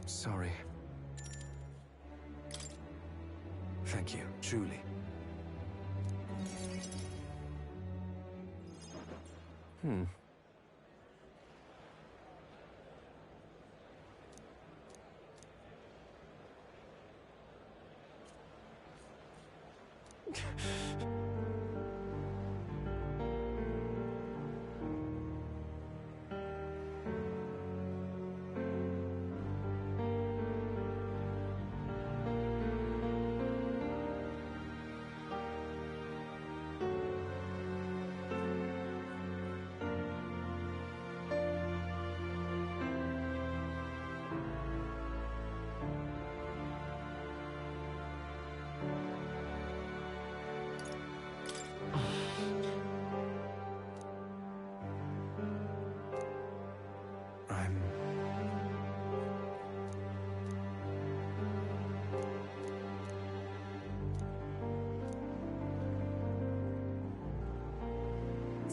Sorry. Thank you, truly.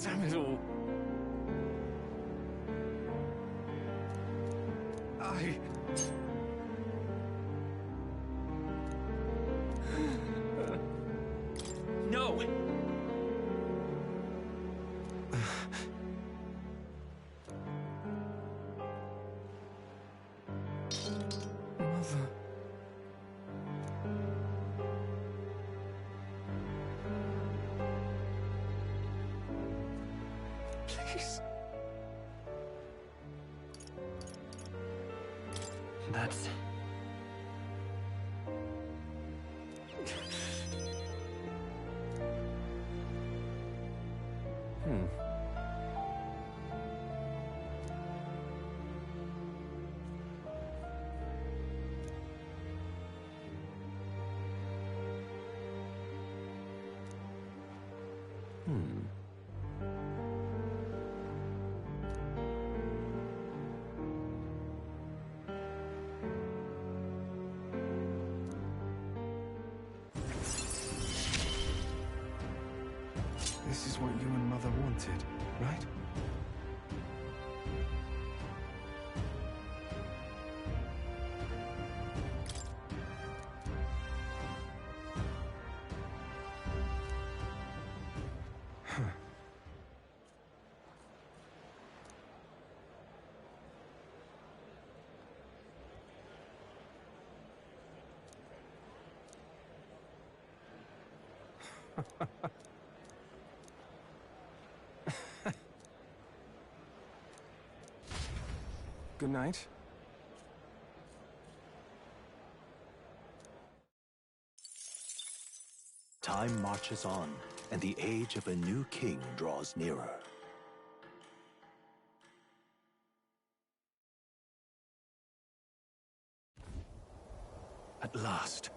Damn it all. No! Mother. Please. That's... This is what you and Mother wanted, right? Good night. Time marches on, and the age of a new king draws nearer. At last.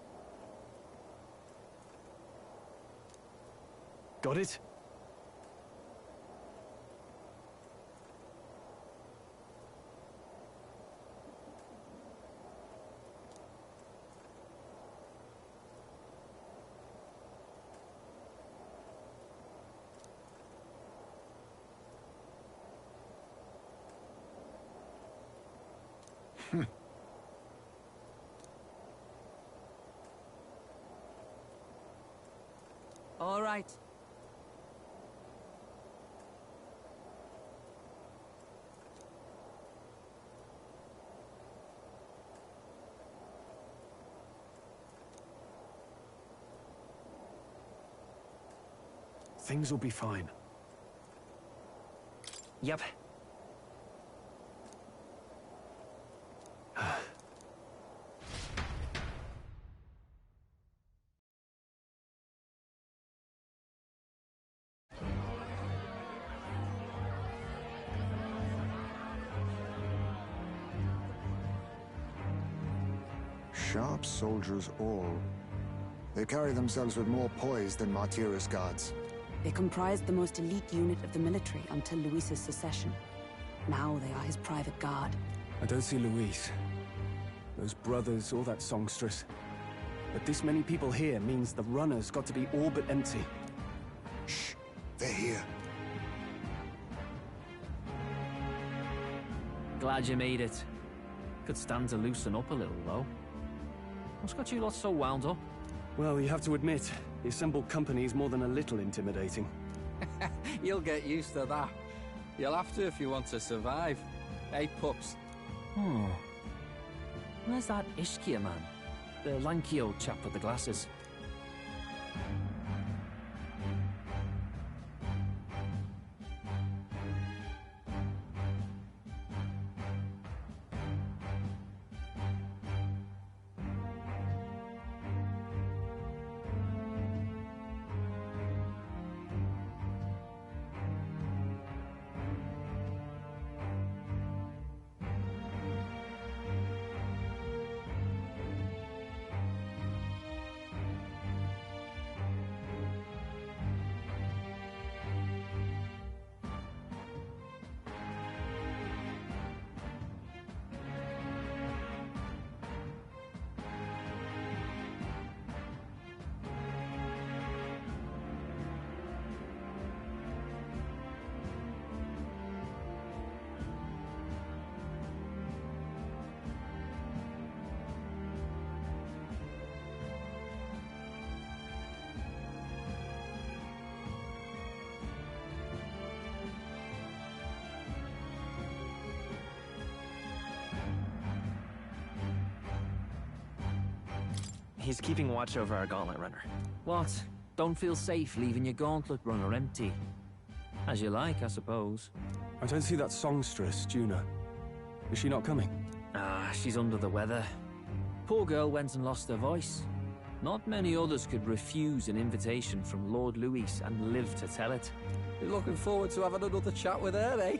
Got it? All right. Things will be fine. Yep. Sharp soldiers all. They carry themselves with more poise than Martyrus guards. They comprised the most elite unit of the military until Luis's secession. Now they are his private guard. I don't see Luis, those brothers, or that songstress. But this many people here means the runner's got to be all but empty. Shh, they're here. Glad you made it. Could stand to loosen up a little, though. What's got you lot so wound up? Well, you have to admit, the assembled company is more than a little intimidating. You'll get used to that. You'll have to if you want to survive. Hey, pups. Hmm. Where's that Ishkia man? The lanky old chap with the glasses. He's keeping watch over our gauntlet runner. What? Don't feel safe leaving your gauntlet runner empty? As you like, I suppose. I don't see that songstress, Juna. Is she not coming? Ah, she's under the weather. Poor girl went and lost her voice. Not many others could refuse an invitation from Lord Luis and live to tell it. You're looking forward to having another chat with her, eh?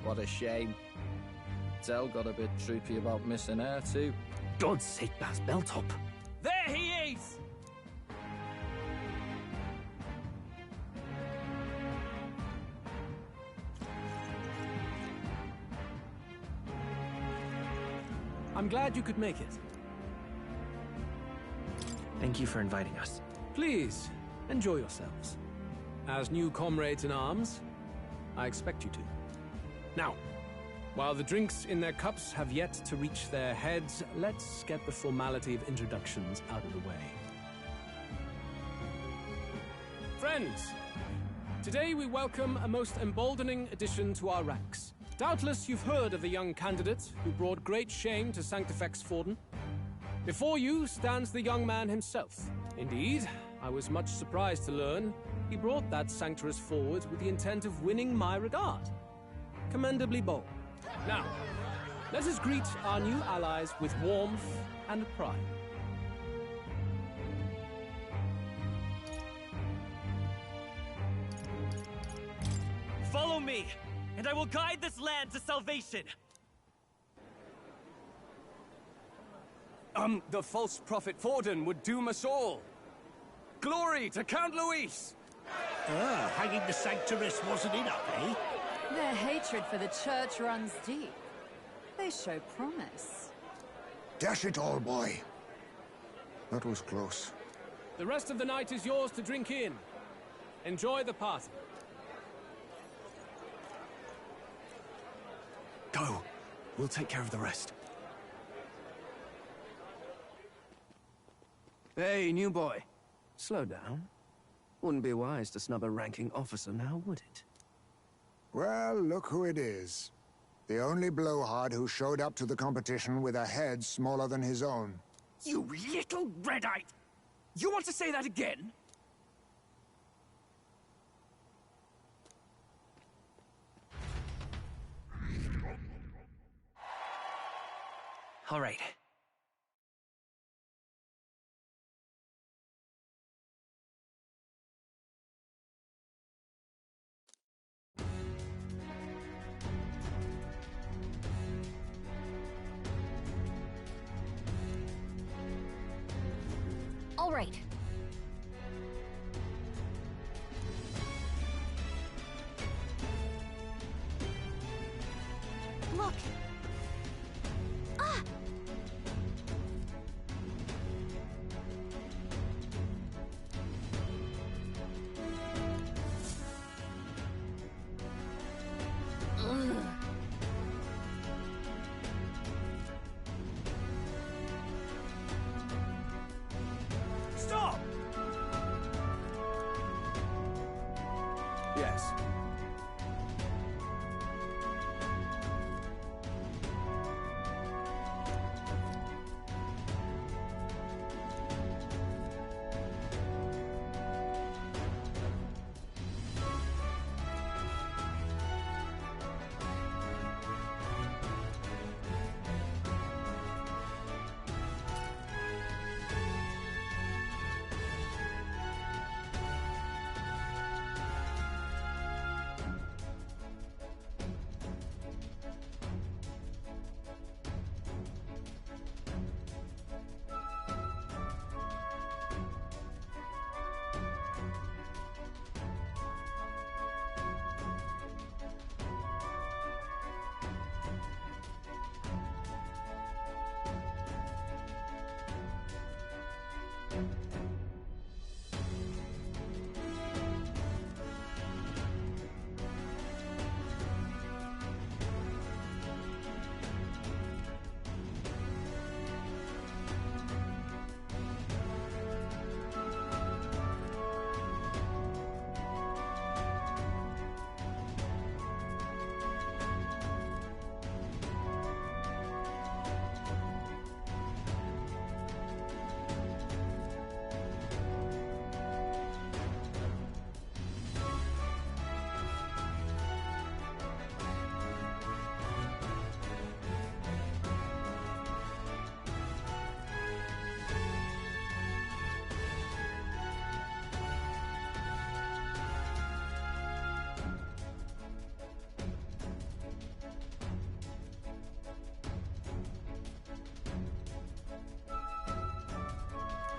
What a shame. Zell got a bit droopy about missing her, too. God's sake, Baz, belt up. There he is! I'm glad you could make it. Thank you for inviting us. Please, enjoy yourselves. As new comrades in arms, I expect you to. Now, while the drinks in their cups have yet to reach their heads, let's get the formality of introductions out of the way. Friends, today we welcome a most emboldening addition to our ranks. Doubtless you've heard of the young candidate who brought great shame to Sanctifex Forden. Before you stands the young man himself. Indeed, I was much surprised to learn he brought that sanctuary forward with the intent of winning my regard. Commendably bold. Now, let us greet our new allies with warmth and pride. Follow me, and I will guide this land to salvation. The false prophet Forden would doom us all. Glory to Count Luis! Hanging the Sanctuarist wasn't enough, eh? Their hatred for the church runs deep. They show promise. Dash it all, boy. That was close. The rest of the night is yours to drink in. Enjoy the party. Go. We'll take care of the rest. Hey, new boy. Slow down. Wouldn't be wise to snub a ranking officer now, would it? Well, look who it is. The only blowhard who showed up to the competition with a head smaller than his own. You little red-eyed! You want to say that again? All right. All right. Look! Ah! Stop! Yes.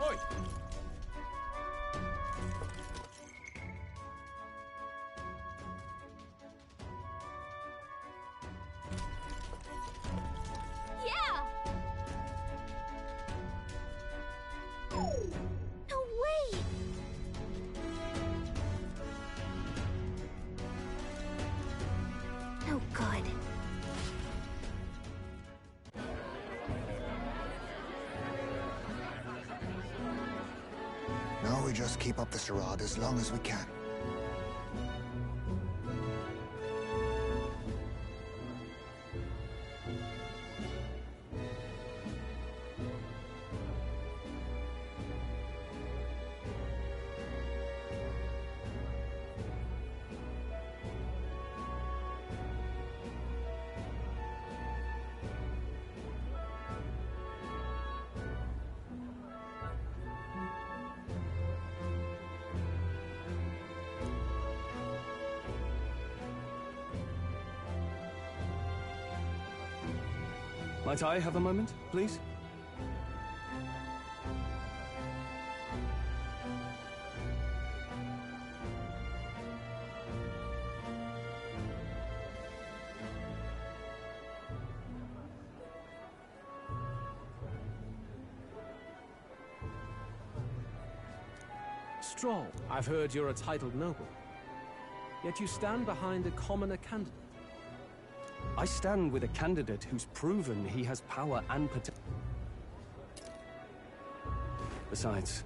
Oi! Yeah! No way! No good. Now we just keep up the charade as long as we can. Might I have a moment, please? Stroll, I've heard you're a titled noble. Yet you stand behind a commoner candidate. I stand with a candidate who's proven he has power and potential. Besides,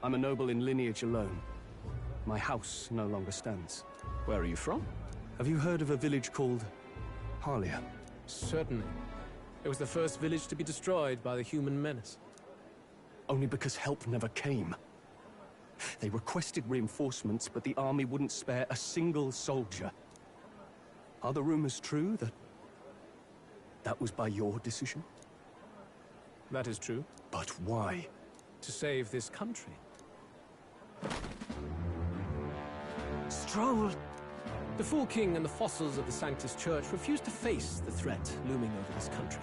I'm a noble in lineage alone. My house no longer stands. Where are you from? Have you heard of a village called Harlia? Certainly. It was the first village to be destroyed by the human menace. Only because help never came. They requested reinforcements, but the army wouldn't spare a single soldier. Are the rumors true that was by your decision? That is true. But why? To save this country. Stroll! The Fool King and the fossils of the Sanctus Church refuse to face the threat looming over this country.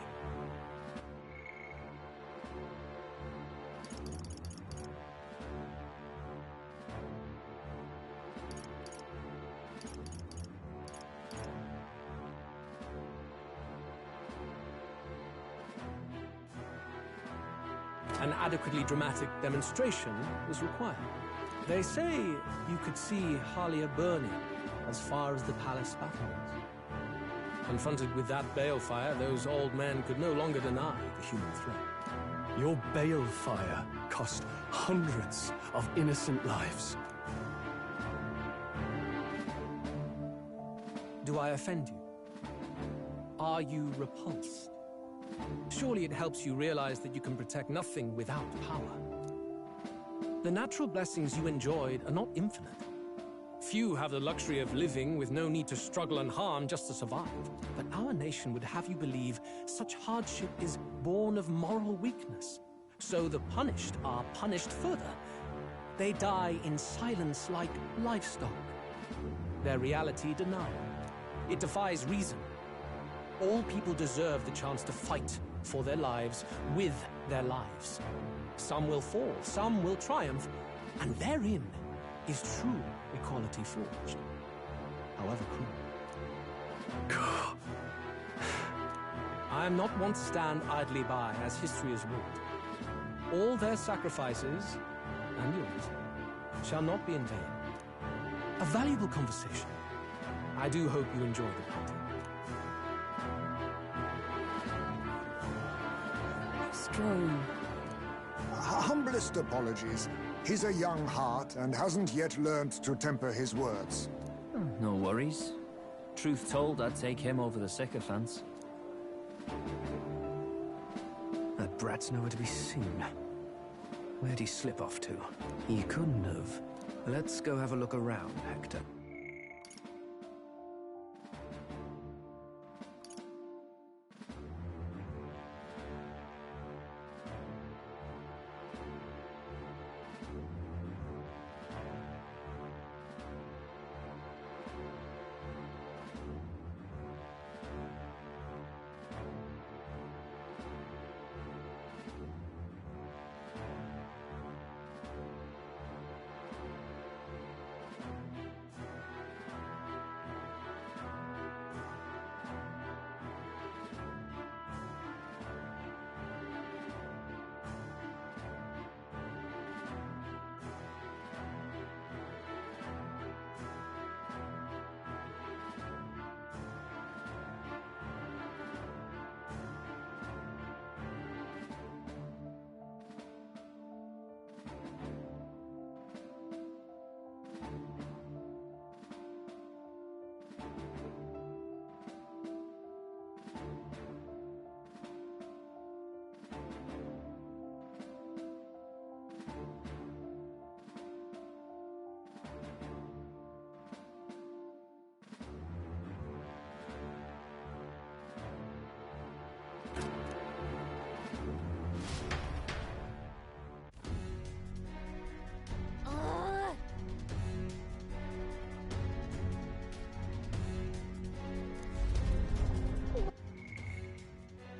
An adequately dramatic demonstration was required. They say you could see Halia burning as far as the palace battlements. Confronted with that balefire, those old men could no longer deny the human threat. Your balefire cost hundreds of innocent lives. Do I offend you? Are you repulsed? Surely it helps you realize that you can protect nothing without power. The natural blessings you enjoyed are not infinite. Few have the luxury of living with no need to struggle and harm just to survive. But our nation would have you believe such hardship is born of moral weakness. So the punished are punished further. They die in silence like livestock. Their reality denied. It defies reason. All people deserve the chance to fight for their lives with their lives. Some will fall, some will triumph, and therein is true equality forged, however cruel. I am not one to stand idly by as history is wrought. All their sacrifices, and yours, shall not be in vain. A valuable conversation. I do hope you enjoy the party. Strong. Humblest apologies. He's a young heart and hasn't yet learned to temper his words. No worries. Truth told, I'd take him over the sycophants. That brat's nowhere to be seen. Where'd he slip off to? He couldn't have. Let's go have a look around, Hector.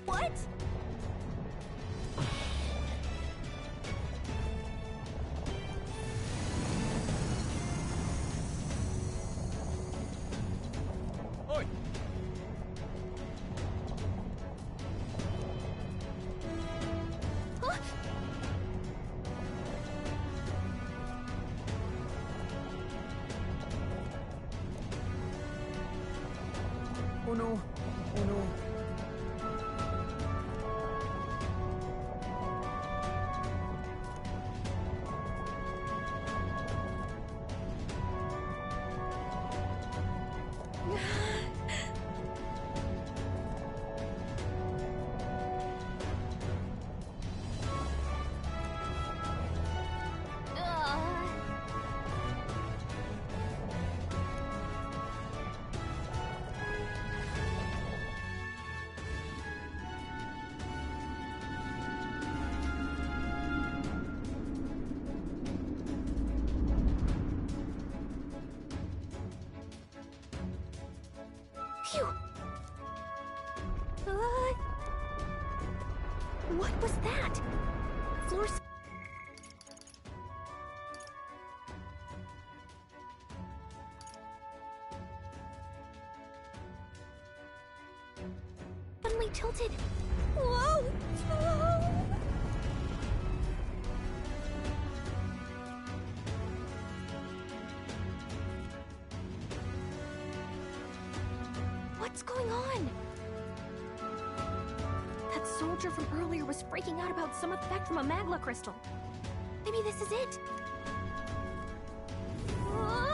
What? Oi! Huh? Oh no! Oh no! Phew. What was that? Floor's... suddenly tilted. Whoa! Whoa! What's going on? That soldier from earlier was freaking out about some effect from a magma crystal. Maybe this is it. Ah!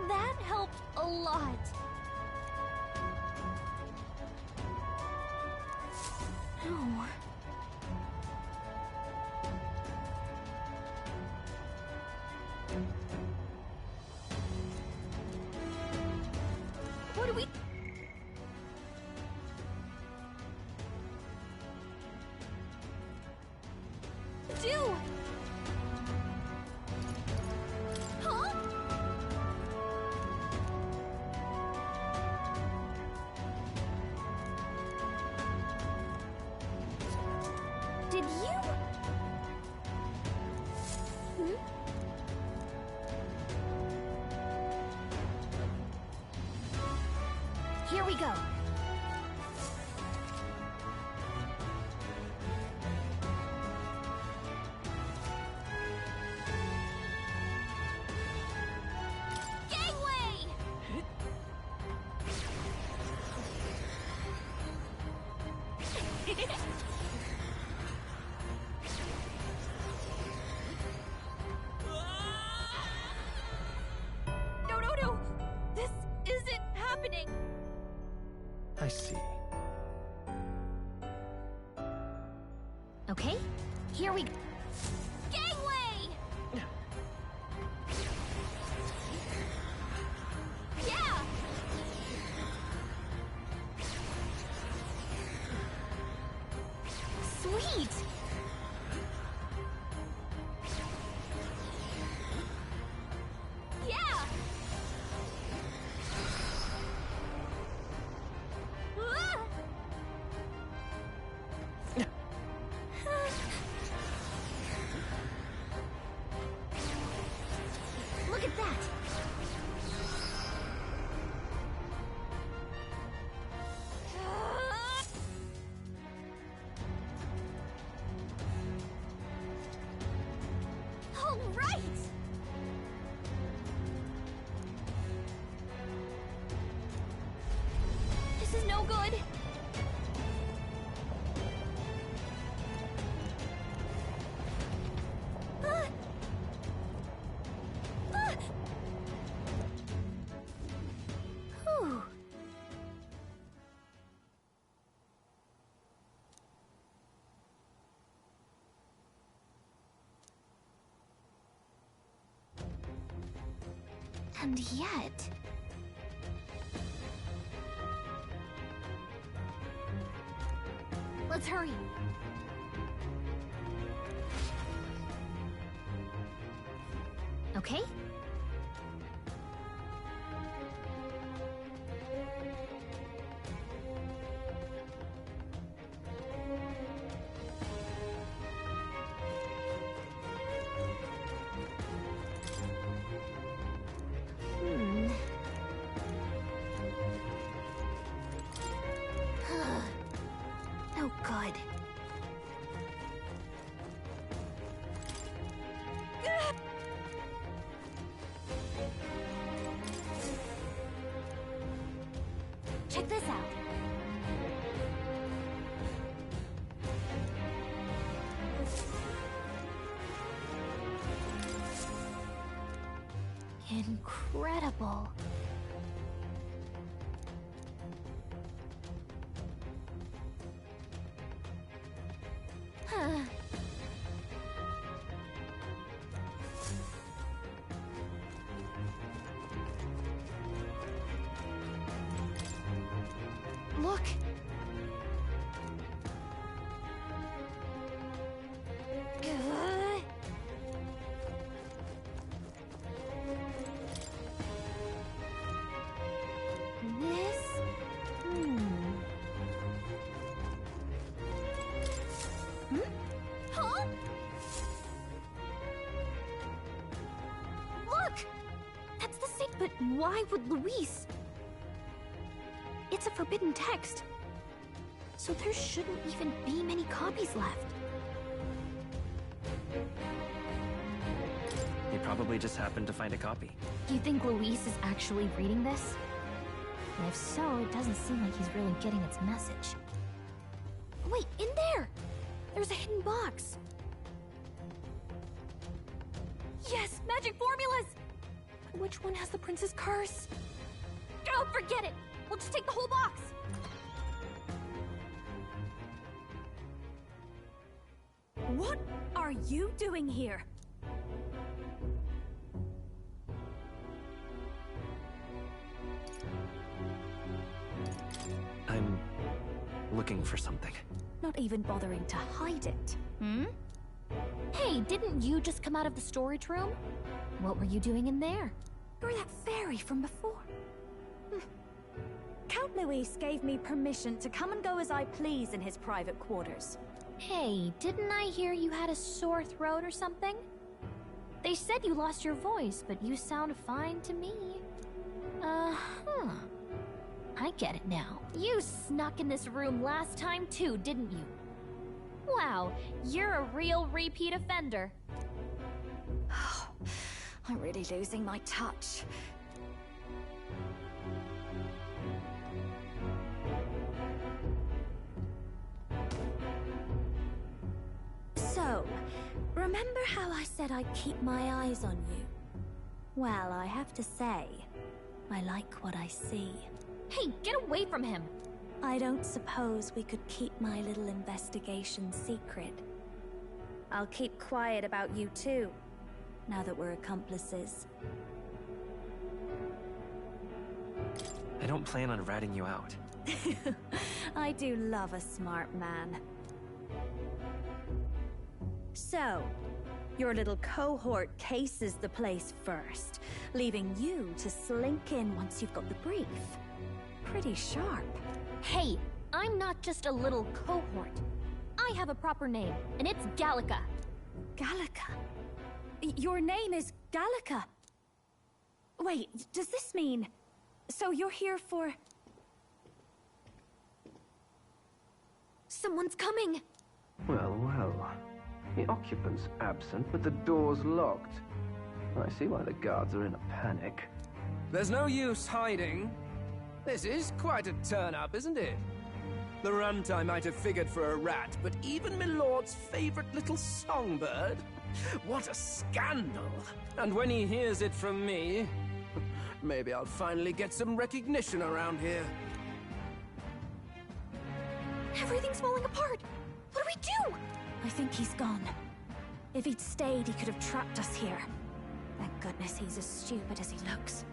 That helped a lot. No. What do we... do? Huh? Did you? Hmm? Here we go. Gangway! No, no, no! This isn't happening! I see. Okay, here we go. Gangway! Yeah! Sweet! Yeah! Ah! Look at that! All right! This is no good. Ah! Ah! Whew. And yet... Let's hurry. Okay? Hmm. No good. Check this out. Incredible. Huh. Look. But why would Luis? It's a forbidden text. So there shouldn't even be many copies left. He probably just happened to find a copy. Do you think Luis is actually reading this? And if so, it doesn't seem like he's really getting its message. Wait, in there! There's a hidden box. Yes, magic formulas! Which one has the prince's curse? Oh, forget it! We'll just take the whole box! What are you doing here? I'm looking for something. Not even bothering to hide it. Hmm? Hey, didn't you just come out of the storage room? What were you doing in there? You're that fairy from before. Count Luis gave me permission to come and go as I please in his private quarters. Hey, didn't I hear you had a sore throat or something? They said you lost your voice, but you sound fine to me. I get it now. You snuck in this room last time too, didn't you? Wow, you're a real repeat offender. I'm really losing my touch. So, remember how I said I'd keep my eyes on you? Well, I have to say, I like what I see. Hey, get away from him! I don't suppose we could keep my little investigation secret. I'll keep quiet about you too, now that we're accomplices. I don't plan on ratting you out. I do love a smart man. So, your little cohort cases the place first, leaving you to slink in once you've got the brief. Pretty sharp. Hey, I'm not just a little cohort. I have a proper name, and it's Gallica. Gallica? Your name is Gallica? Wait, does this mean... So you're here for... Someone's coming! Well, well. The occupant's absent, but the door's locked. I see why the guards are in a panic. There's no use hiding. This is quite a turn-up, isn't it? The runt I might have figured for a rat, but even my lord's favorite little songbird? What a scandal! And when he hears it from me, maybe I'll finally get some recognition around here. Everything's falling apart! What do we do? I think he's gone. If he'd stayed, he could have trapped us here. Thank goodness he's as stupid as he looks.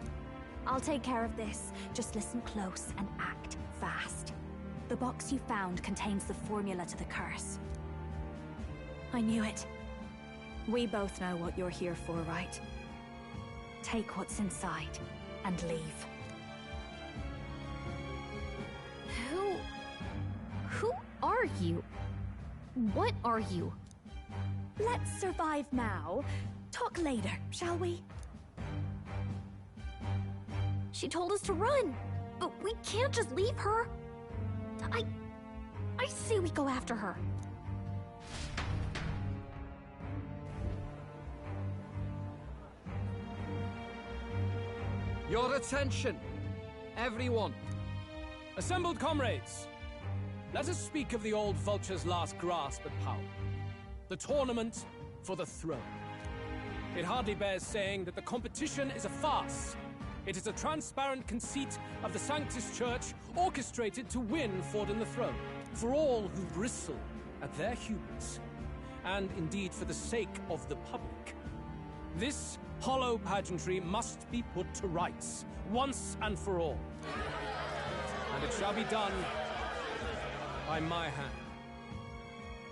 I'll take care of this. Just listen close and act fast. The box you found contains the formula to the curse. I knew it. We both know what you're here for, right? Take what's inside and leave. Who are you? What are you? Let's survive now. Talk later, shall we? She told us to run, but we can't just leave her. I say we go after her. Your attention, everyone. Assembled comrades, let us speak of the old vulture's last grasp at power. The tournament for the throne. It hardly bears saying that the competition is a farce. It is a transparent conceit of the Sanctus Church orchestrated to win Ford and the throne, for all who bristle at their hubris, and indeed for the sake of the public. This hollow pageantry must be put to rights, once and for all. And it shall be done by my hand.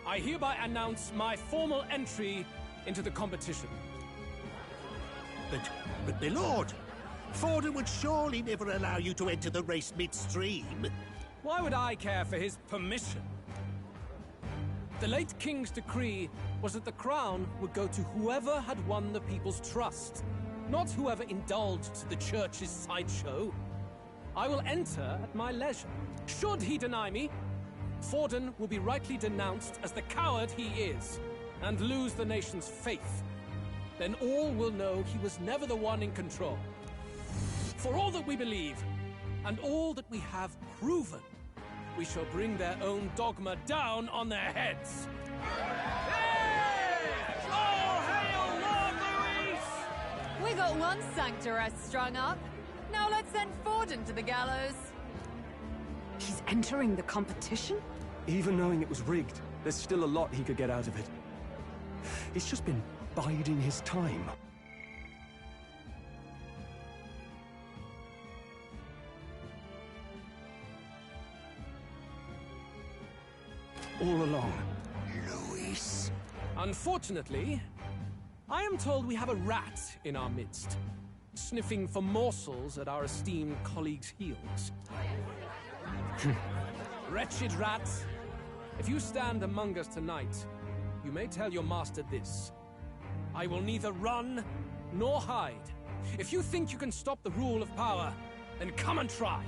I hereby announce my formal entry into the competition. But my lord, Forden would surely never allow you to enter the race midstream. Why would I care for his permission? The late king's decree was that the crown would go to whoever had won the people's trust. not whoever indulged the church's sideshow. I will enter at my leisure. Should he deny me, Forden will be rightly denounced as the coward he is, and lose the nation's faith. Then all will know he was never the one in control. For all that we believe, and all that we have proven, we shall bring their own dogma down on their heads. All hail Lord Luis! We got one sanctoress strung up. Now let's send Forden to the gallows. He's entering the competition? Even knowing it was rigged, there's still a lot he could get out of it. He's just been biding his time. All along. Luis. Unfortunately, I am told we have a rat in our midst, sniffing for morsels at our esteemed colleagues' heels. Wretched rat, if you stand among us tonight, you may tell your master this. I will neither run nor hide. If you think you can stop the rule of power, then come and try.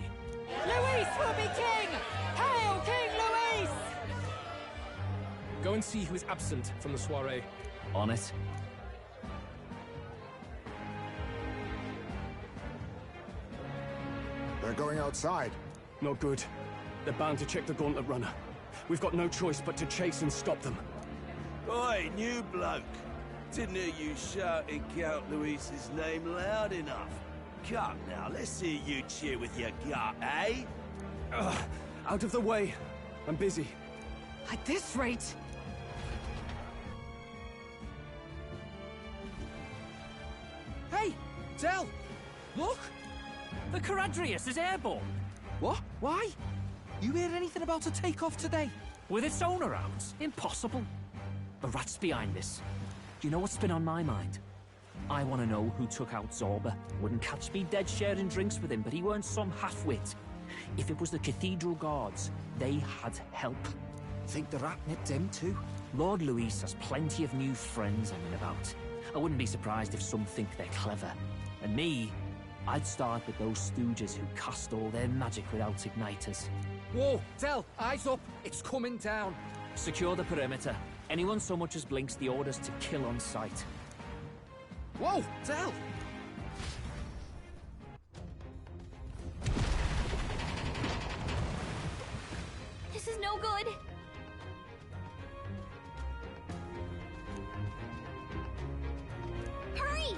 Luis will be king! Hail King Luis! Go and see who is absent from the soiree. On it. They're going outside. Not good. They're bound to check the Gauntlet Runner. We've got no choice but to chase and stop them. Oi, new bloke. Didn't hear you shouting Count Luis's name loud enough. Come now, let's hear you cheer with your gut, eh? Out of the way. I'm busy. At this rate... Hey! Del! Look! The Caradrius is airborne! What? Why? You hear anything about a takeoff today? With its own around? Impossible. The rat's behind this. Do you know what's been on my mind? I want to know who took out Zorba. Wouldn't catch me dead sharing drinks with him, but he weren't some half-wit. If it was the Cathedral Guards, they had help. Think the rat nipped him too? Lord Luis has plenty of new friends hanging about. I wouldn't be surprised if some think they're clever. And me, I'd start with those stooges who cast all their magic without igniters. Whoa! Del, eyes up! It's coming down! Secure the perimeter. Anyone so much as blinks, the orders to kill on sight. Whoa! Del! This is no good. Hurry!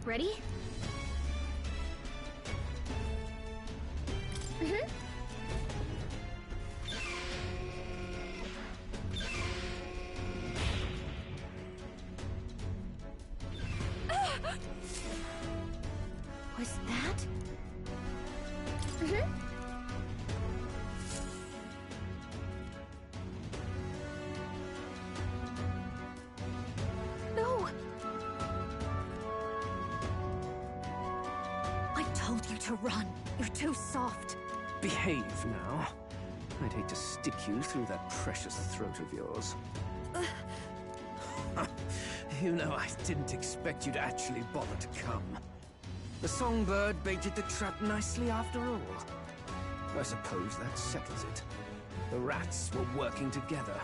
Ready? Mm-hmm. Was that? Mm-hmm. No! I told you to run. You're too soft. Behave now. I'd hate to stick you through that precious throat of yours. You know, I didn't expect you to actually bother to come. The songbird baited the trap nicely after all. I suppose that settles it. The rats were working together.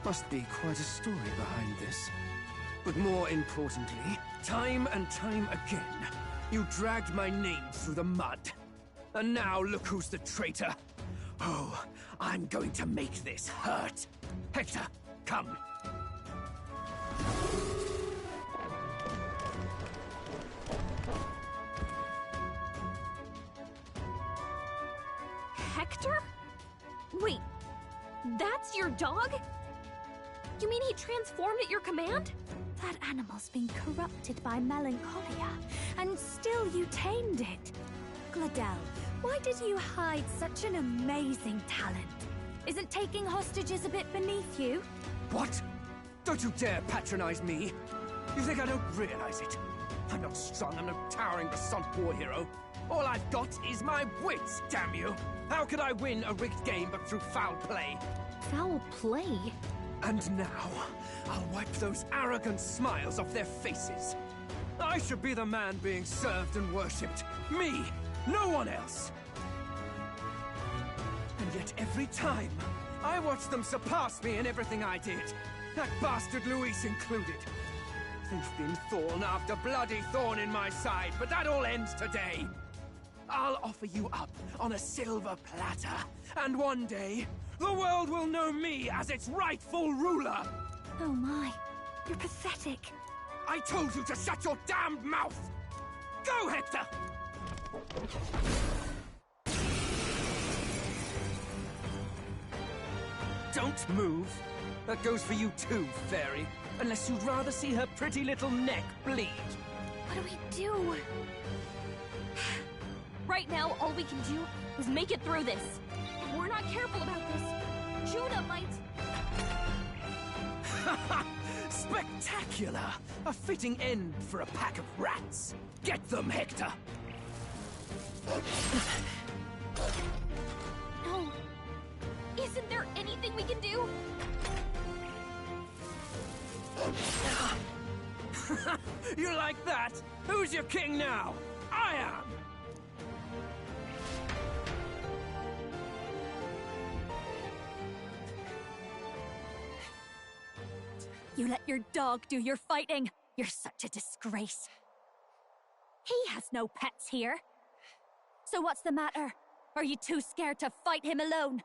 Must be quite a story behind this. But more importantly, time and time again, you dragged my name through the mud. And now look who's the traitor. Oh, I'm going to make this hurt. Hector, come. Hector? Wait, that's your dog? You mean he transformed at your command? That animal's been corrupted by melancholia, and still you tamed it. Gladel, why did you hide such an amazing talent? Isn't taking hostages a bit beneath you? What? Don't you dare patronize me! You think I don't realize it? I'm not strong, I'm no towering basalt war hero. All I've got is my wits, damn you! How could I win a rigged game but through foul play? Foul play? And now, I'll wipe those arrogant smiles off their faces. I should be the man being served and worshipped. Me! No one else! And yet every time, I watch them surpass me in everything I did. That bastard Luis included. They've been thorn after bloody thorn in my side, but that all ends today. I'll offer you up on a silver platter, and one day, the world will know me as its rightful ruler! Oh my, you're pathetic. I told you to shut your damned mouth! Go, Hector! Don't move. That goes for you too, fairy. Unless you'd rather see her pretty little neck bleed. What do we do? Right now, all we can do is make it through this. If we're not careful about this, Judah might... Spectacular! A fitting end for a pack of rats. Get them, Hector! No. Isn't there anything we can do? You like that? Who's your king now? I am! You let your dog do your fighting. You're such a disgrace. He has no pets here. So what's the matter? Are you too scared to fight him alone?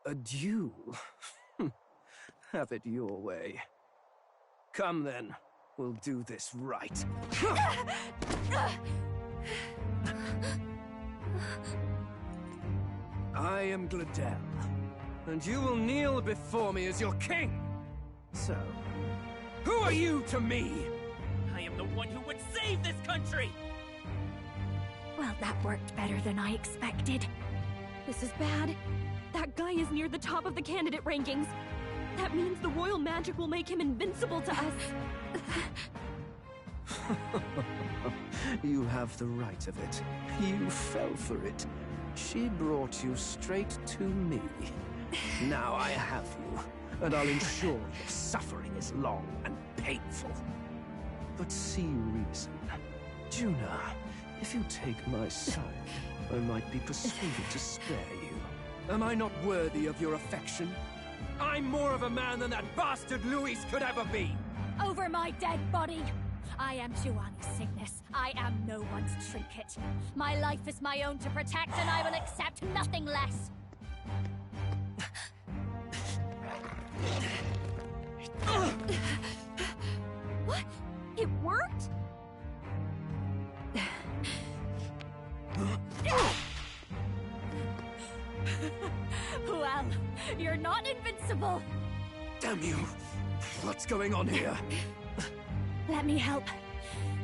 A duel? Have it your way. Come then, we'll do this right. I am Gladel, and you will kneel before me as your king. So, who are you to me? I am the one who would save this country! Well, that worked better than I expected. This is bad. That guy is near the top of the candidate rankings. That means the royal magic will make him invincible to us. You have the right of it. You fell for it. She brought you straight to me. Now I have you, and I'll ensure your suffering is long and painful. But see reason. Juna, if you take my side, I might be persuaded to spare you. Am I not worthy of your affection? I'm more of a man than that bastard Luis could ever be! Over my dead body! I am Giovanni's Cygnus. I am no one's trinket. My life is my own to protect, and I will accept nothing less. What? It worked? You're not invincible! Damn you! What's going on here? Let me help.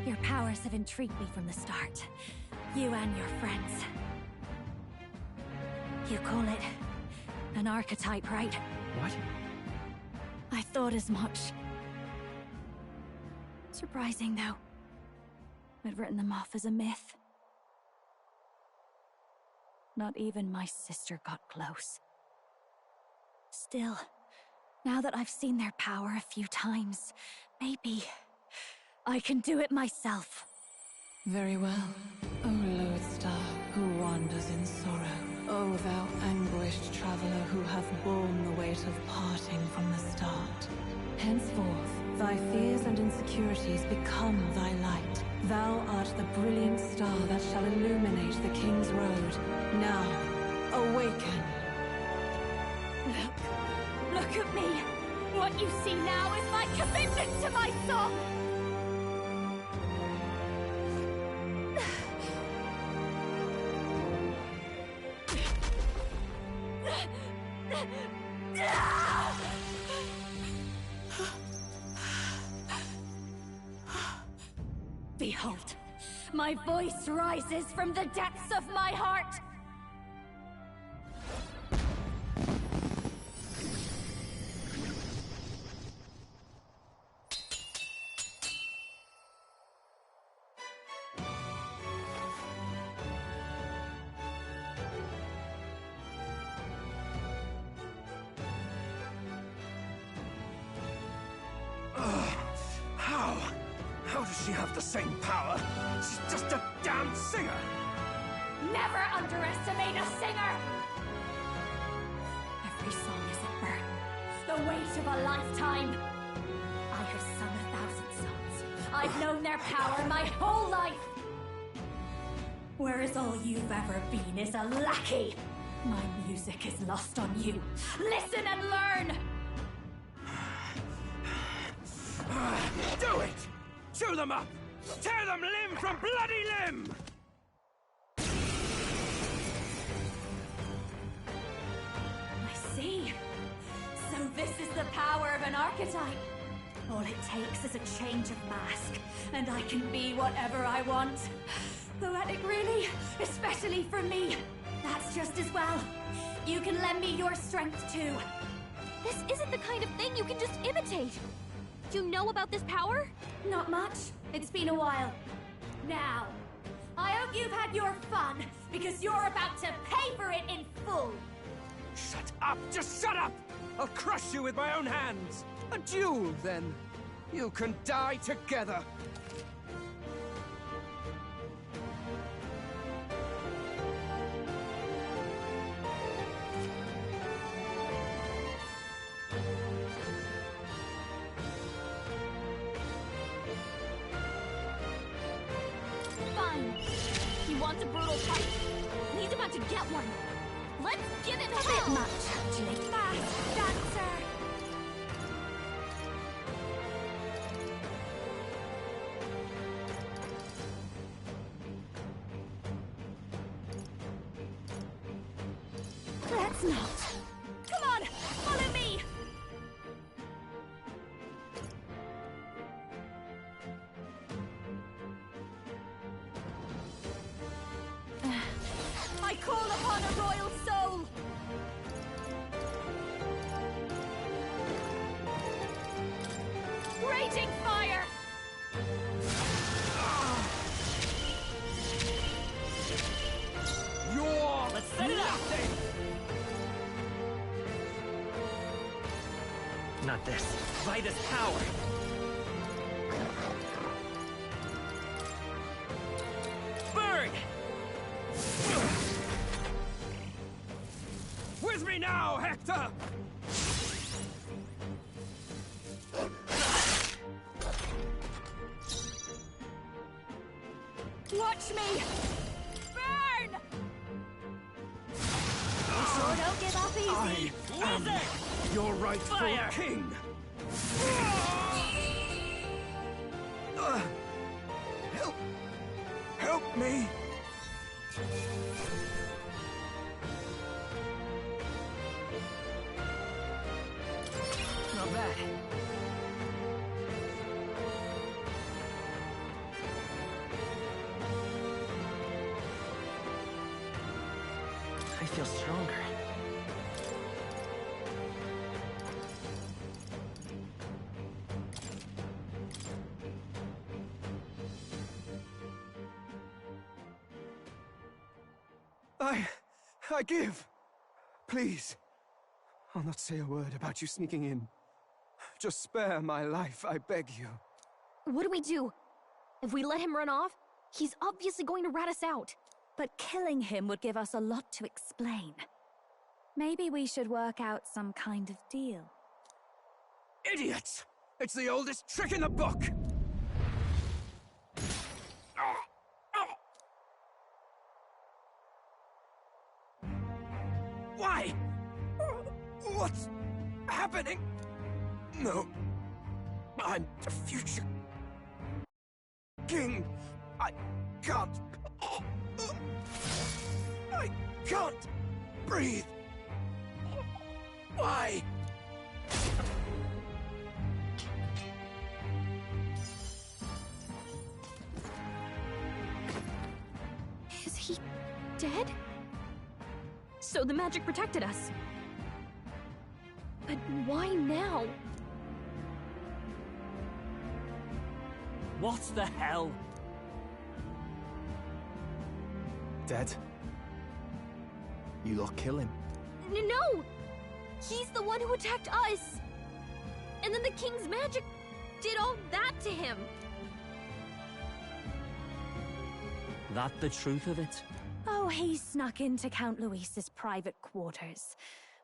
Your powers have intrigued me from the start. You and your friends. You call it an archetype, right? What? I thought as much. Surprising, though. I'd written them off as a myth. Not even my sister got close. Still, now that I've seen their power a few times, maybe I can do it myself. Very well, O lodestar who wanders in sorrow. O thou anguished traveler who hath borne the weight of parting from the start. Henceforth, thy fears and insecurities become thy light. Thou art the brilliant star that shall illuminate the King's Road. Now, awaken. Look at me! What you see now is my commitment to my song! Behold, my voice rises from the depths of my heart! How does she have the same power? She's just a damn singer! Never underestimate a singer! Every song is a burden, the weight of a lifetime. I have sung 1,000 songs. I've known their power my whole life. Whereas all you've ever been is a lackey. My music is lost on you. Listen and learn! Do it! Chew them up! Tear them limb from bloody limb! I see. So this is the power of an archetype. All it takes is a change of mask, and I can be whatever I want. Poetic, really? Especially for me. That's just as well. You can lend me your strength, too. This isn't the kind of thing you can just imitate. Do you know about this power? Not much. It's been a while. Now, I hope you've had your fun, because you're about to pay for it in full. Shut up! Just shut up! I'll crush you with my own hands! A duel, then. You can die together. Fine. He wants a brutal fight. And he's about to get one. Let's give him a bit much, actually. Fast dancer! Let's not. Come on, follow me! I call upon a royal soul! Raging fire! Let's set it up! Not this. Vitus power! Burn! With me now, Hector! Watch me! Burn! Sure don't give up easy. I am your rightful king! Help me! I feel stronger. I give. Please. I'll not say a word about you sneaking in. Just spare my life, I beg you. What do we do? If we let him run off, he's obviously going to rat us out. But killing him would give us a lot to explain. Maybe we should work out some kind of deal. Idiots! It's the oldest trick in the book! Why? What's happening? No. I'm the future king. I can't. I can't breathe. Why? Is he dead? So the magic protected us. But why now? What the hell? Dead? You lot kill him? No! He's the one who attacked us! And then the king's magic did all that to him! That the truth of it? Oh, he snuck into Count Luis's private quarters.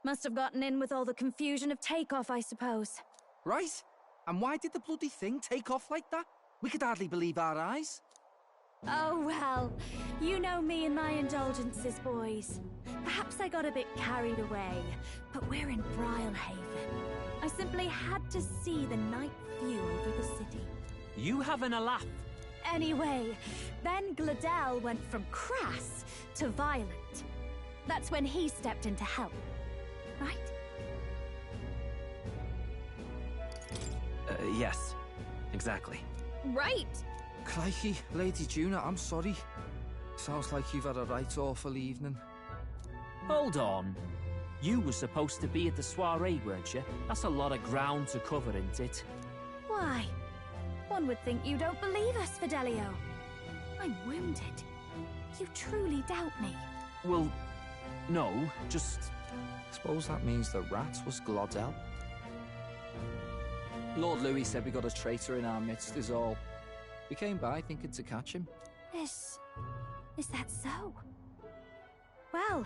Must have gotten in with all the confusion of takeoff, I suppose. Right? And why did the bloody thing take off like that? We could hardly believe our eyes. Oh, well, you know me and my indulgences, boys. Perhaps I got a bit carried away, but we're in Brilehaven. I simply had to see the night view over the city. You having a laugh? Anyway, then Gladel went from crass to violent. That's when he stepped in to help, right? Yes, exactly. Right! Crikey, Lady Juna, I'm sorry. Sounds like you've had a right awful evening. Hold on. You were supposed to be at the soiree, weren't you? That's a lot of ground to cover, isn't it? Why? One would think you don't believe us, Fidelio. I'm wounded. You truly doubt me. Well, no, just... Suppose that means the rat was Glodell. Lord Louis said we got a traitor in our midst is all. We came by thinking to catch him. Is that so? Well,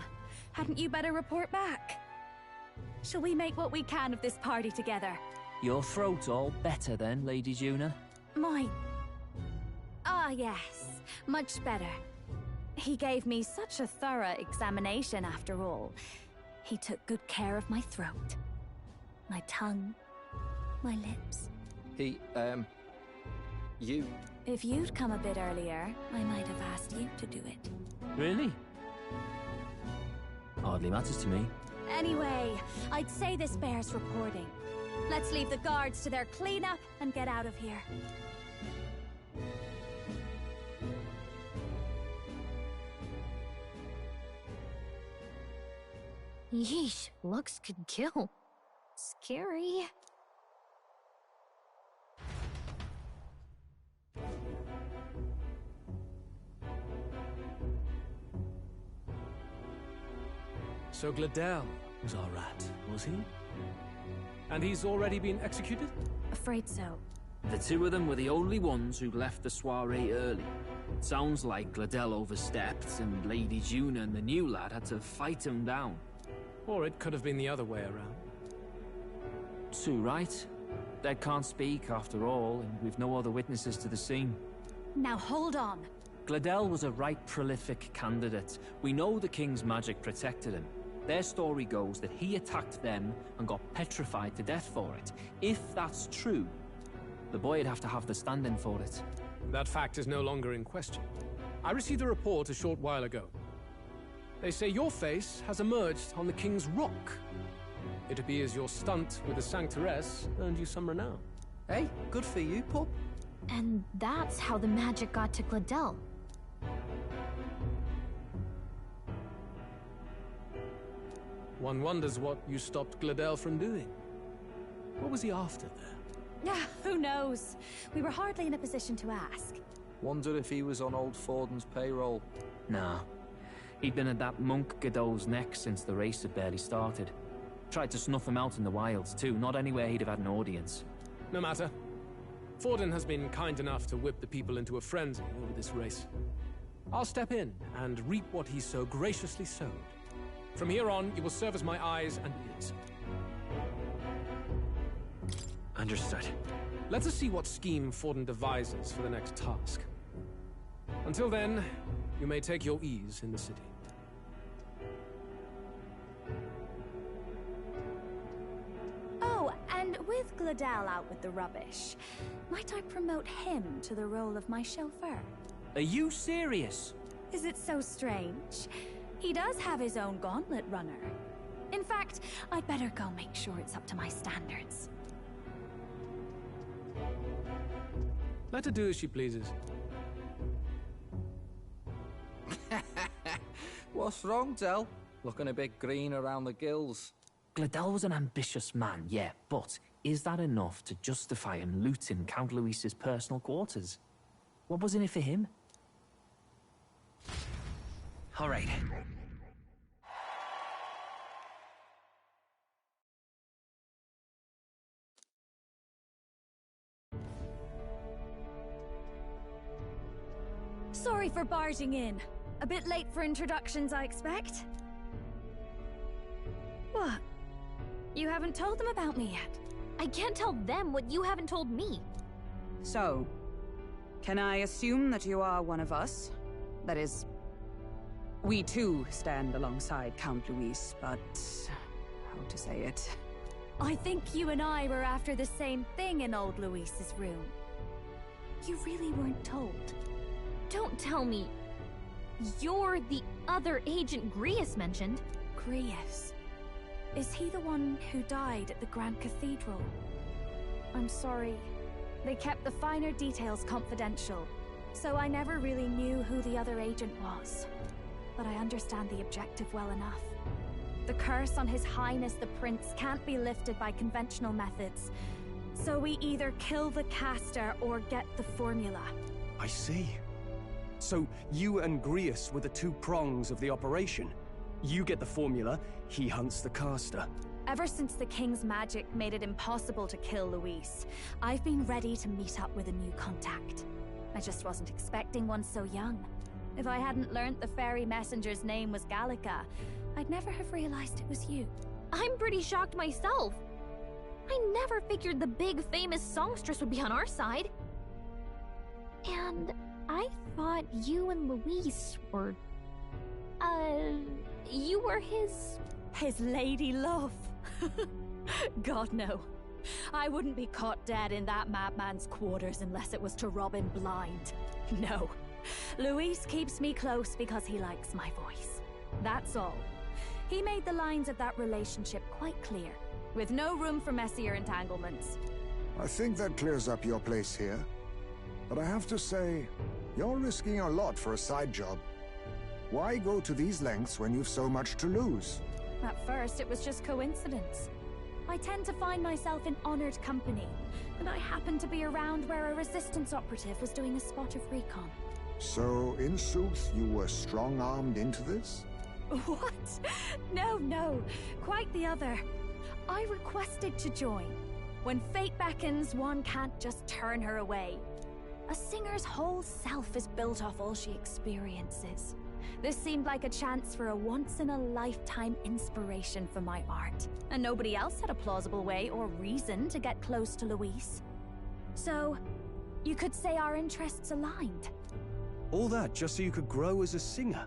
hadn't you better report back? Shall we make what we can of this party together? Your throat all better then, Lady Juna? Yes, much better. He gave me such a thorough examination after all. He took good care of my throat, my tongue, my lips. You... If you'd come a bit earlier, I might have asked you to do it. Really? Hardly matters to me. Anyway, I'd say this bears reporting. Let's leave the guards to their cleanup and get out of here. Yeesh, looks could kill. Scary. So Gladel was our rat, was he? And he's already been executed? Afraid so. The two of them were the only ones who left the soiree early. Sounds like Gladel overstepped, and Lady Juna and the new lad had to fight him down. Or it could have been the other way around. Too right. Dead can't speak, after all, and we've no other witnesses to the scene. Now hold on. Gladel was a right prolific candidate. We know the king's magic protected him. Their story goes that he attacked them and got petrified to death for it. If that's true, the boy'd have to have the stand-in for it. That fact is no longer in question. I received a report a short while ago. They say your face has emerged on the King's Rock. It appears your stunt with the Sanctoress earned you some renown. Hey, good for you, pup. And that's how the magic got to Gladel. One wonders what you stopped Gladel from doing. What was he after there? Yeah, who knows? We were hardly in a position to ask. Wonder if he was on old Forden's payroll. Nah. He'd been at that monk Godot's neck since the race had barely started. Tried to snuff him out in the wilds too, not anywhere he'd have had an audience. No matter. Forden has been kind enough to whip the people into a frenzy over this race. I'll step in and reap what he so graciously sowed. From here on, you will serve as my eyes and ears. Understood. Let us see what scheme Forden devises for the next task. Until then, you may take your ease in the city. Oh, and with Gladel out with the rubbish, might I promote him to the role of my chauffeur? Are you serious? Is it so strange? He does have his own gauntlet runner. In fact, I'd better go make sure it's up to my standards. Let her do as she pleases. What's wrong, Del? Looking a bit green around the gills. Gladel was an ambitious man, yeah, but is that enough to justify him looting Count Luis's personal quarters? What was in it for him? All right. Sorry for barging in. A bit late for introductions, I expect. What? You haven't told them about me yet? I can't tell them what you haven't told me. So, can I assume that you are one of us? That is, we too stand alongside Count Luis, but how to say it? I think you and I were after the same thing in old Luis's room. You really weren't told. Don't tell me. You're the other agent Grius mentioned. Grius? Is he the one who died at the Grand Cathedral? I'm sorry. They kept the finer details confidential, so I never really knew who the other agent was. But I understand the objective well enough. The curse on His Highness the Prince can't be lifted by conventional methods, so we either kill the caster or get the formula. I see. So you and Grius were the two prongs of the operation. You get the formula, he hunts the caster. Ever since the King's magic made it impossible to kill Luis, I've been ready to meet up with a new contact. I just wasn't expecting one so young. If I hadn't learnt the fairy messenger's name was Gallica, I'd never have realized it was you. I'm pretty shocked myself. I never figured the big famous songstress would be on our side. And I thought you and Luis were... you were his... His lady love. God, no. I wouldn't be caught dead in that madman's quarters unless it was to rob him blind. No. Luis keeps me close because he likes my voice. That's all. He made the lines of that relationship quite clear, with no room for messier entanglements. I think that clears up your place here. But I have to say, you're risking a lot for a side job. Why go to these lengths when you've so much to lose? At first, it was just coincidence. I tend to find myself in honored company, and I happened to be around where a resistance operative was doing a spot of recon. So, in sooth, you were strong-armed into this? What? No. Quite the other. I requested to join. When fate beckons, one can't just turn her away. A singer's whole self is built off all she experiences. This seemed like a chance for a once-in-a-lifetime inspiration for my art, and nobody else had a plausible way or reason to get close to Luis. So, you could say our interests aligned. All that just so you could grow as a singer?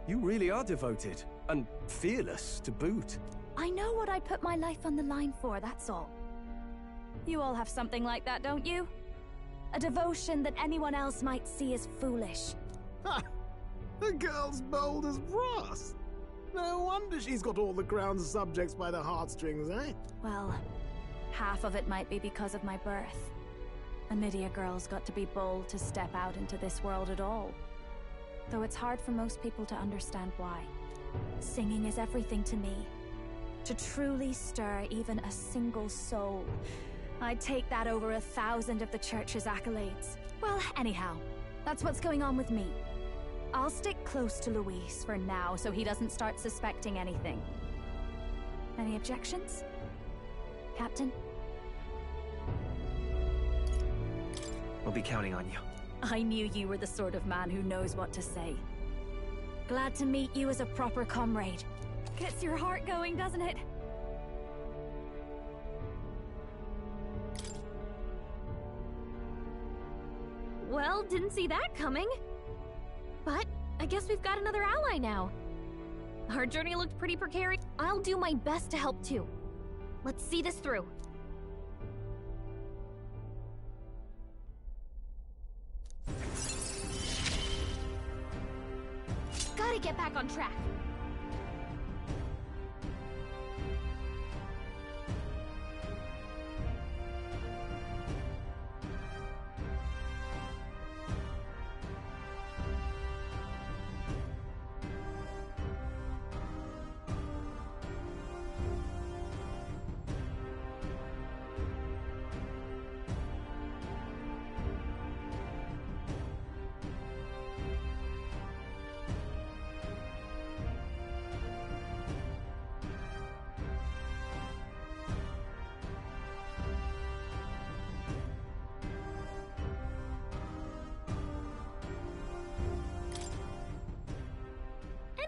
You really are devoted, and fearless to boot. I know what I put my life on the line for, that's all. You all have something like that, don't you? A devotion that anyone else might see as foolish. Ha! The girl's bold as brass. No wonder she's got all the crown's subjects by the heartstrings, eh? Well, half of it might be because of my birth. A Nydia girl's got to be bold to step out into this world at all. Though it's hard for most people to understand why. Singing is everything to me. To truly stir even a single soul, I'd take that over 1,000 of the church's accolades. Well, anyhow, that's what's going on with me. I'll stick close to Luis for now so he doesn't start suspecting anything. Any objections? Captain? We'll be counting on you. I knew you were the sort of man who knows what to say. Glad to meet you as a proper comrade. Gets your heart going, doesn't it? Well, didn't see that coming. But I guess we've got another ally now. Our journey looked pretty precarious. I'll do my best to help too. Let's see this through. Gotta get back on track.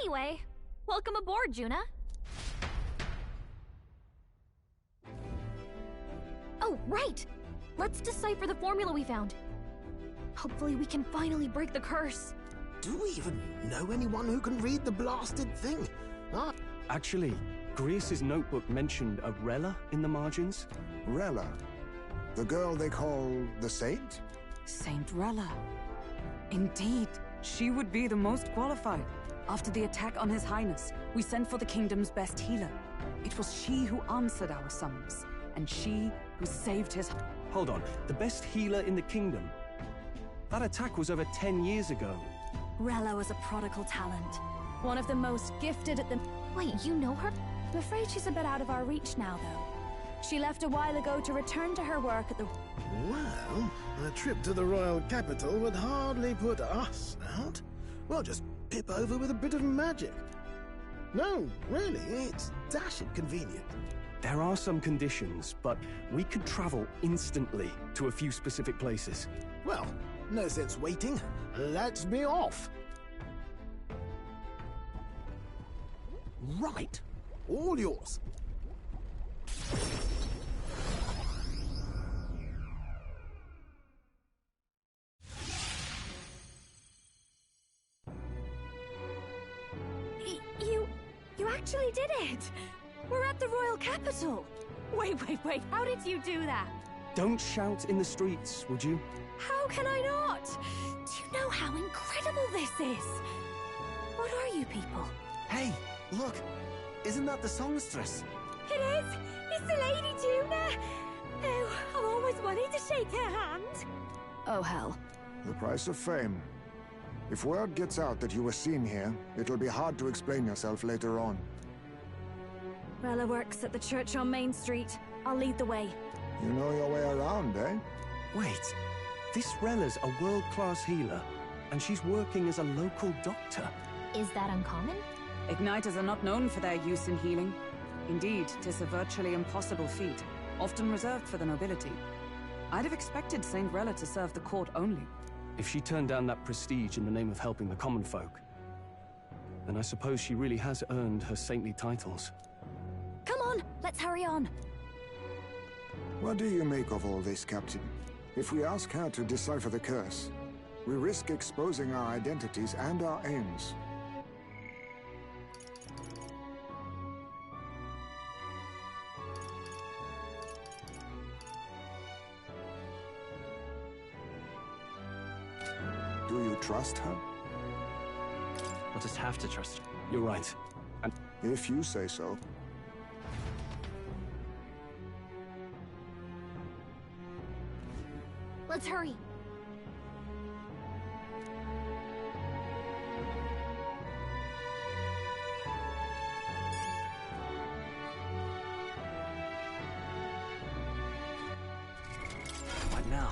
Anyway, welcome aboard, Juna. Oh, right! Let's decipher the formula we found. Hopefully we can finally break the curse. Do we even know anyone who can read the blasted thing? Huh? Actually, Grius's notebook mentioned a Rella in the margins. Rella? The girl they call the Saint? Saint Rella. Indeed, she would be the most qualified. After the attack on His Highness, we sent for the kingdom's best healer. It was she who answered our summons, and she who saved his... Hold on, the best healer in the kingdom? That attack was over 10 years ago. Rella was a prodigal talent. One of the most gifted at the... Wait, you know her? I'm afraid she's a bit out of our reach now, though. She left a while ago to return to her work at the... Well, a trip to the royal capital would hardly put us out. We'll just pip over with a bit of magic. No, really, it's dashing convenient. There are some conditions, but we could travel instantly to a few specific places. Well, no sense waiting. Let's be off. Right. All yours. You actually did it! We're at the royal capital! Wait, how did you do that? Don't shout in the streets, would you? How can I not? Do you know how incredible this is? What are you people? Hey, look! Isn't that the songstress? It is! It's the Lady Juna! Oh, I've always wanted to shake her hand. Oh, hell. The price of fame. If word gets out that you were seen here, it'll be hard to explain yourself later on. Rella works at the church on Main Street. I'll lead the way. You know your way around, eh? Wait, this Rella's a world-class healer, and she's working as a local doctor. Is that uncommon? Igniters are not known for their use in healing. Indeed, 'tis a virtually impossible feat, often reserved for the nobility. I'd have expected Saint Rella to serve the court only. If she turned down that prestige in the name of helping the common folk, then I suppose she really has earned her saintly titles. Come on, let's hurry on. What do you make of all this, Captain? If we ask her to decipher the curse, we risk exposing our identities and our aims. Do you trust her? We'll just have to trust her. You're right. And if you say so. Let's hurry. now.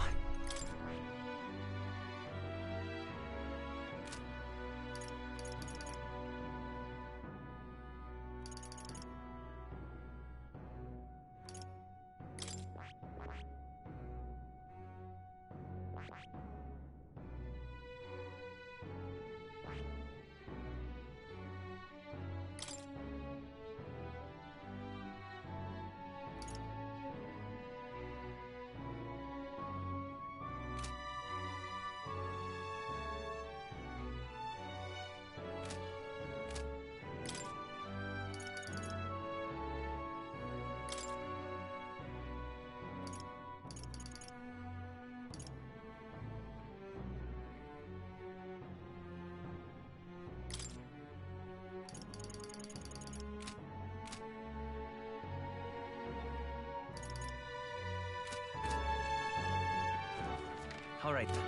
All right, then.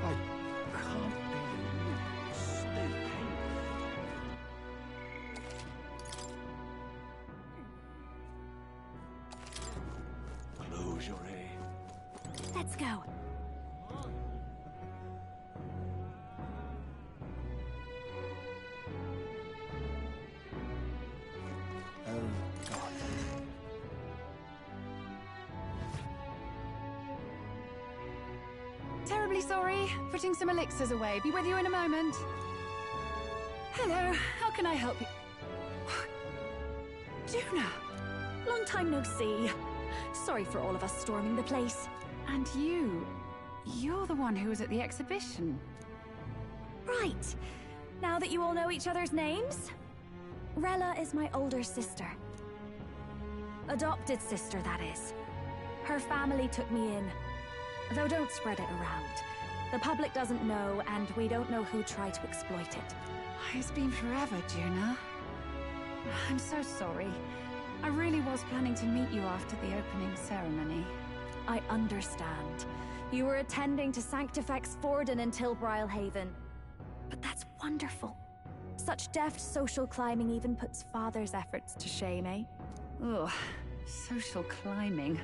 I can't believe stupid. Close your eyes. Let's go. Terribly sorry. Putting some elixirs away. Be with you in a moment. Hello. How can I help you? Juna! Long time no see. Sorry for all of us storming the place. And you're the one who was at the exhibition. Right. Now that you all know each other's names, Rella is my older sister. Adopted sister, that is. Her family took me in. Though don't spread it around. The public doesn't know, and we don't know who tried to exploit it. It's been forever, Juna. I'm so sorry. I really was planning to meet you after the opening ceremony. I understand. You were attending to Sanctifex Forden in Tilbrile Haven. But that's wonderful. Such deft social climbing even puts Father's efforts to shame, eh? Ugh, social climbing.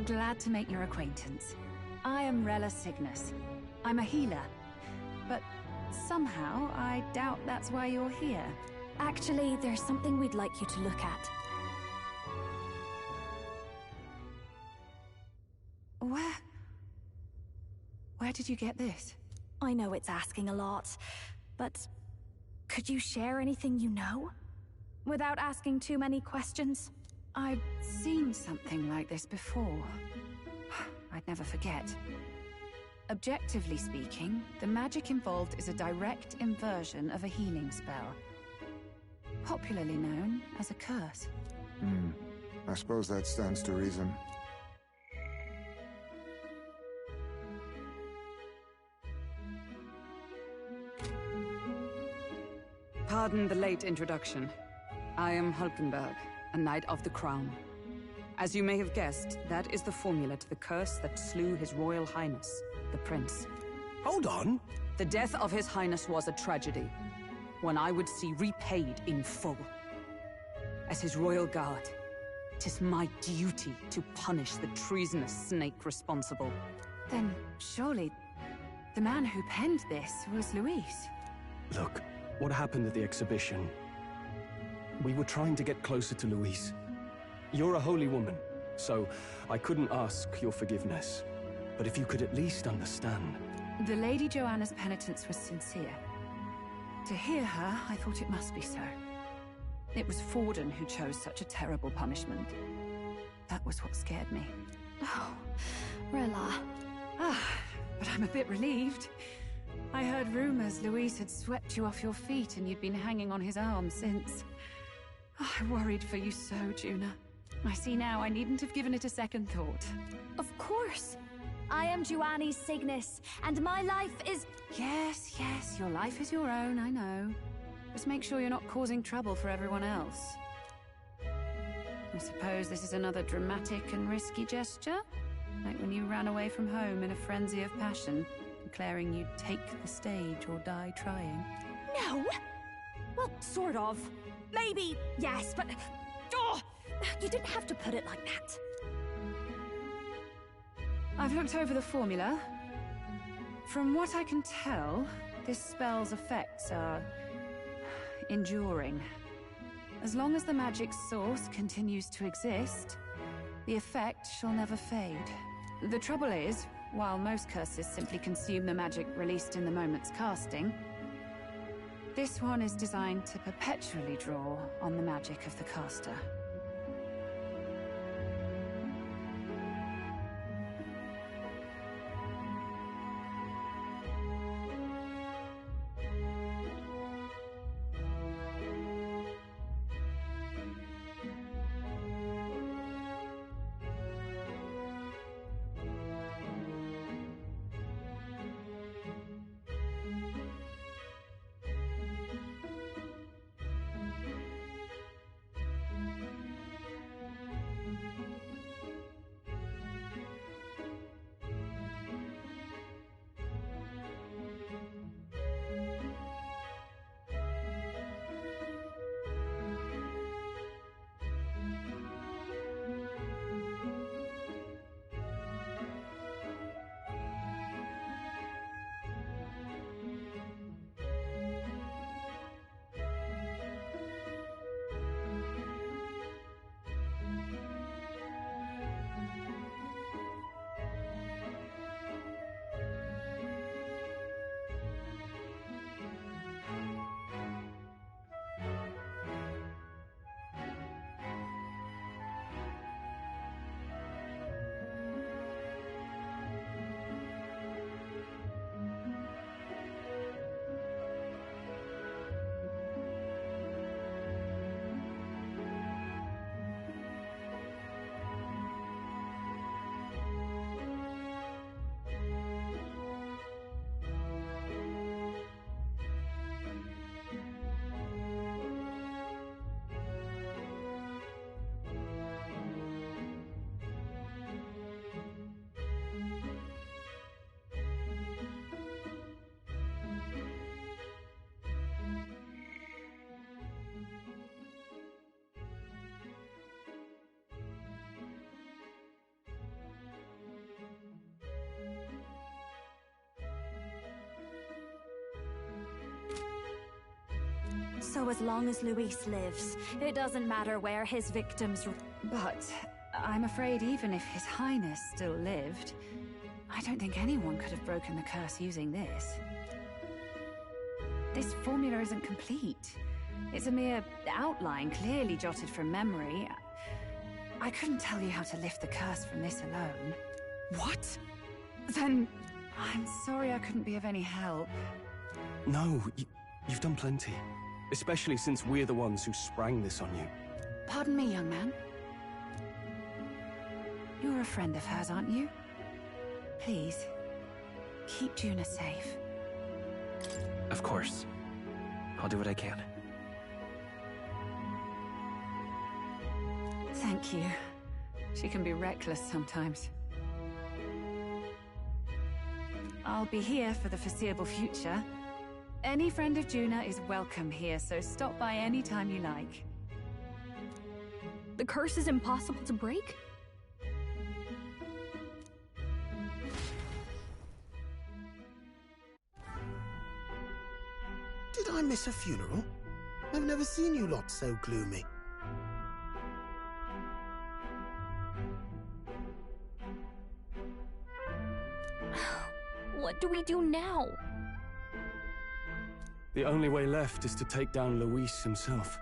Glad to make your acquaintance. I am Rella Cygnus. I'm a healer. But somehow, I doubt that's why you're here. Actually, there's something we'd like you to look at. Where did you get this? I know it's asking a lot, but could you share anything you know? Without asking too many questions? I've seen something like this before. I'd never forget. Objectively speaking, the magic involved is a direct inversion of a healing spell. Popularly known as a curse. I suppose that stands to reason. Pardon the late introduction. I am Hulkenberg, a Knight of the Crown. As you may have guessed, that is the formula to the curse that slew His Royal Highness, the Prince. Hold on! The death of His Highness was a tragedy, one I would see repaid in full. As His Royal Guard, 'tis my duty to punish the treasonous snake responsible. Then, surely, the man who penned this was Luis. Look, what happened at the exhibition? We were trying to get closer to Louise. You're a holy woman, so I couldn't ask your forgiveness. But if you could at least understand. The Lady Joanna's penitence was sincere. To hear her, I thought it must be so. It was Forden who chose such a terrible punishment. That was what scared me. Oh, Rella. But I'm a bit relieved. I heard rumors Luis had swept you off your feet and you'd been hanging on his arm since. I worried for you so, Juna. I see now I needn't have given it a second thought. Of course. I am Juani Cygnus, and my life is... Yes, your life is your own, I know. Just make sure you're not causing trouble for everyone else. I suppose this is another dramatic and risky gesture? Like when you ran away from home in a frenzy of passion, declaring you'd take the stage or die trying. No! Well, sort of. Maybe, yes, but... Oh! You didn't have to put it like that. I've looked over the formula. From what I can tell, this spell's effects are enduring. As long as the magic source continues to exist, the effect shall never fade. The trouble is, while most curses simply consume the magic released in the moment's casting, this one is designed to perpetually draw on the magic of the caster. So as long as Luis lives, it doesn't matter where his victims... But I'm afraid even if His Highness still lived, I don't think anyone could have broken the curse using this. This formula isn't complete. It's a mere outline, clearly jotted from memory. I couldn't tell you how to lift the curse from this alone. What? Then I'm sorry I couldn't be of any help. No, you've done plenty. Especially since we're the ones who sprang this on you. Pardon me, young man. You're a friend of hers, aren't you? Please, keep Juna safe. Of course. I'll do what I can. Thank you. She can be reckless sometimes. I'll be here for the foreseeable future. Any friend of Juna is welcome here, so stop by any time you like. The curse is impossible to break? Did I miss a funeral? I've never seen you lot so gloomy. What do we do now? The only way left is to take down Luis himself.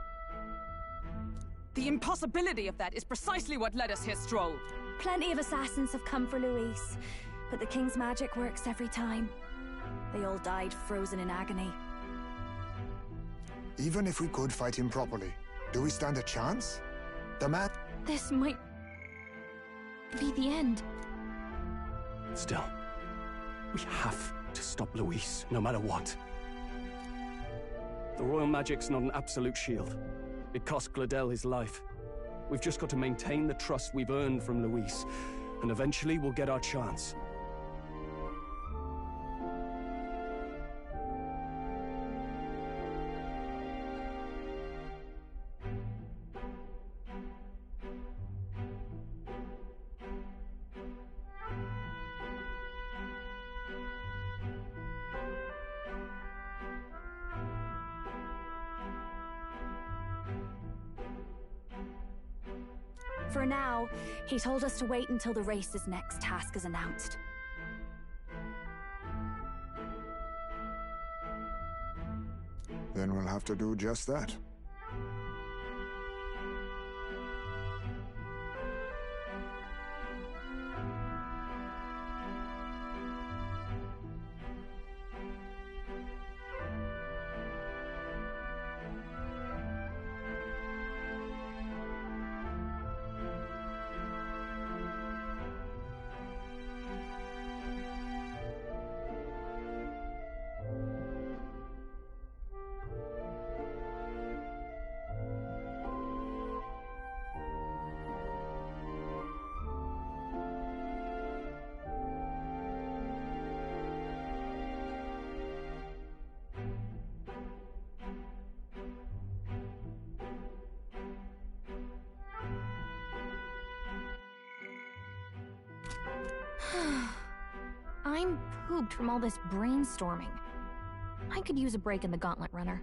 The impossibility of that is precisely what led us here, Stroll. Plenty of assassins have come for Luis, but the King's magic works every time. They all died frozen in agony. Even if we could fight him properly, do we stand a chance? The man... This might... be the end. Still, we have to stop Luis, no matter what. The royal magic's not an absolute shield. It cost Gladel his life. We've just got to maintain the trust we've earned from Luis, and eventually we'll get our chance. For now, he told us to wait until the race's next task is announced. Then we'll have to do just that. I'm pooped from all this brainstorming. I could use a break in the gauntlet runner.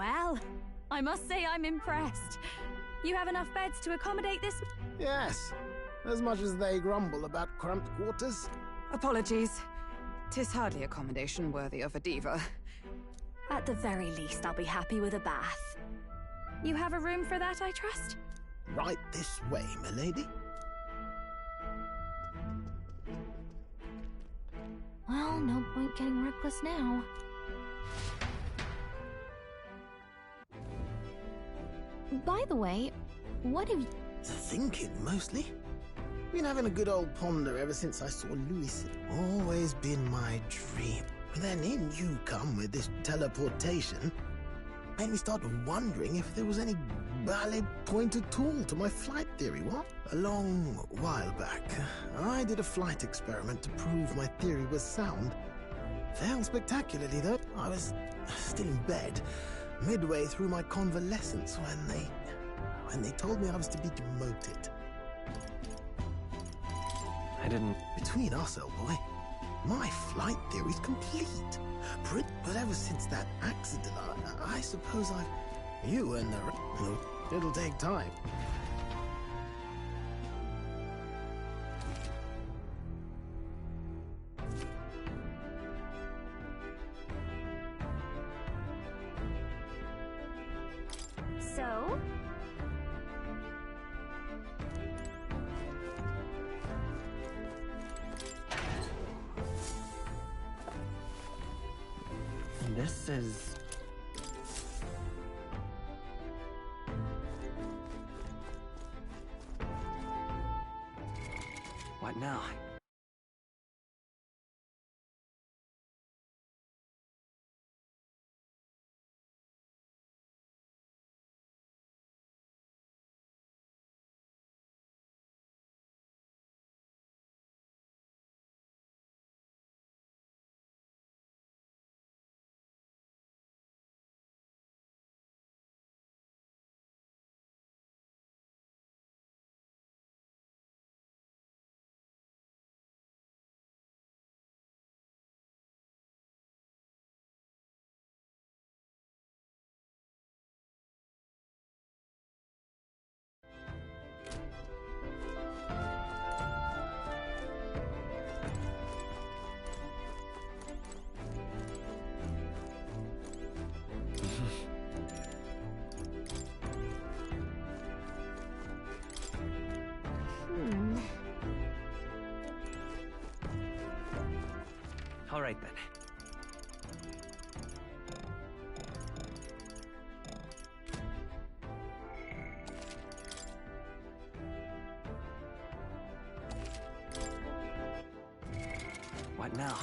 Well, I must say I'm impressed. You have enough beds to accommodate this? Yes, as much as they grumble about cramped quarters. Apologies. 'Tis hardly accommodation worthy of a diva. At the very least, I'll be happy with a bath. You have a room for that, I trust? Right this way, milady. Well, no point getting reckless now. By the way, what have you... Thinking, mostly. Been having a good old ponder ever since I saw Louis. Always been my dream. Then in you come with this teleportation. Made me start wondering if there was any valid point at all to my flight theory, what? A long while back, I did a flight experiment to prove my theory was sound. Failed spectacularly, though. I was still in bed, midway through my convalescence when they told me I was to be demoted. I didn't... Between us, old boy, my flight theory's complete. But ever since that accident, I suppose I've... You and the... No, it'll take time. So? This is... What now? All right, then. What now?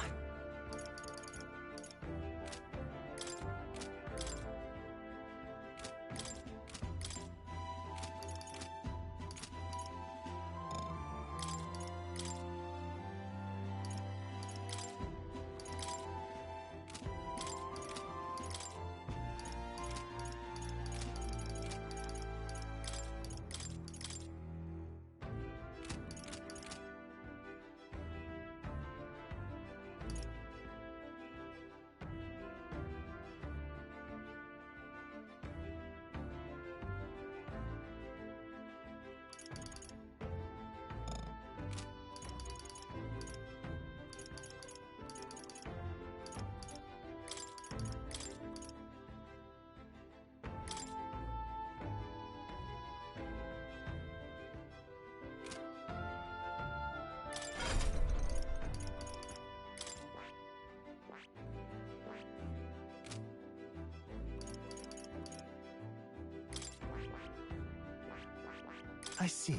I see.